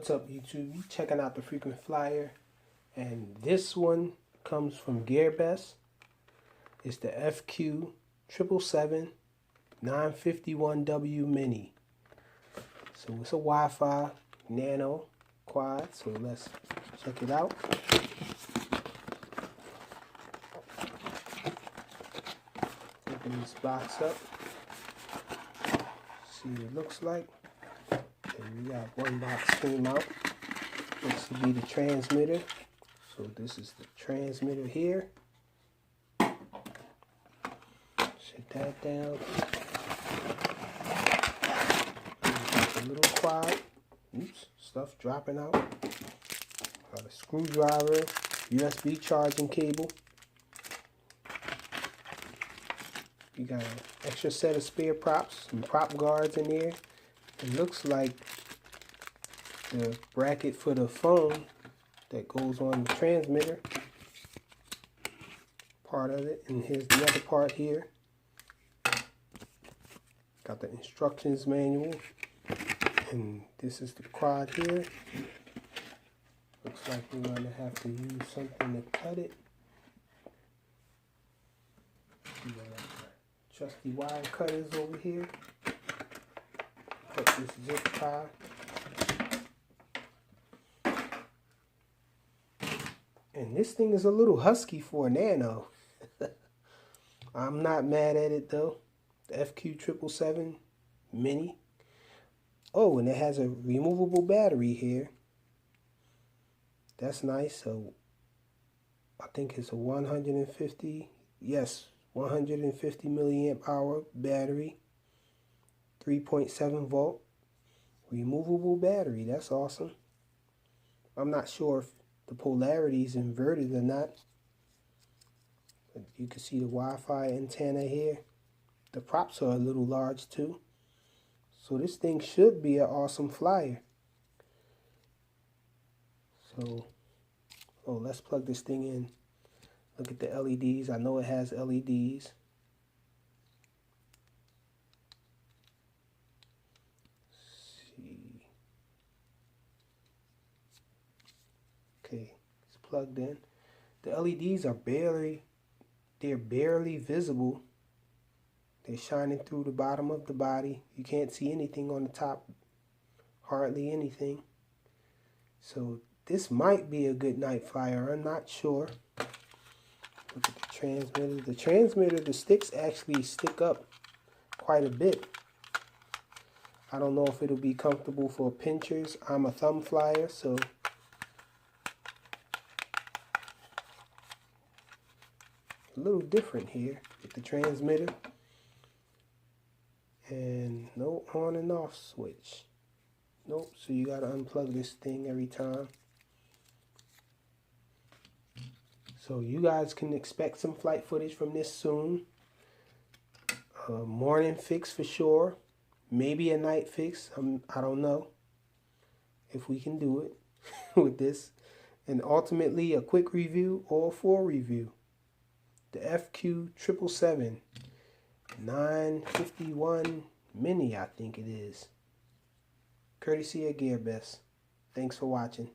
What's up, YouTube? You checking out the Frequent Flyer, and this one comes from GearBest. It's the FQ777 951W Mini. So it's a Wi-Fi Nano quad. So let's check it out. Open this box up. See what it looks like. And we got one box came out. Looks to be the transmitter. So this is the transmitter here. Set that down. A little quad. Oops, stuff dropping out. Got a screwdriver, USB charging cable. You got an extra set of spare props, some prop guards in there. It looks like the bracket for the phone that goes on the transmitter. Part of it. And here's the other part here. Got the instructions manual. And this is the quad here. Looks like we're going to have to use something to cut it. We got trusty wire cutters over here. Cut this zip tie. And this thing is a little husky for a Nano. I'm not mad at it though. The FQ777 Mini. Oh, and it has a removable battery here. That's nice. So I think it's a 150, yes, 150 milliamp hour battery. 3.7 volt. Removable battery. That's awesome. I'm not sure if the polarity is inverted or not. But you can see the Wi-Fi antenna here. The props are a little large too. So this thing should be an awesome flyer. So, oh, let's plug this thing in. Look at the LEDs. I know it has LEDs. See. Okay, it's plugged in. The LEDs are barely visible. They're shining through the bottom of the body. You can't see anything on the top. Hardly anything. So this might be a good night flyer. I'm not sure. Look at the transmitter. The transmitter, the sticks actually stick up quite a bit. I don't know if it'll be comfortable for pinchers. I'm a thumb flyer, so a little different here with the transmitter. And no on and off switch. Nope, so you gotta unplug this thing every time. So you guys can expect some flight footage from this soon. Morning fix for sure. Maybe a night fix. I don't know if we can do it with this. And ultimately a quick review or a full review. The FQ777 951 Mini, I think it is. Courtesy of GearBest. Thanks for watching.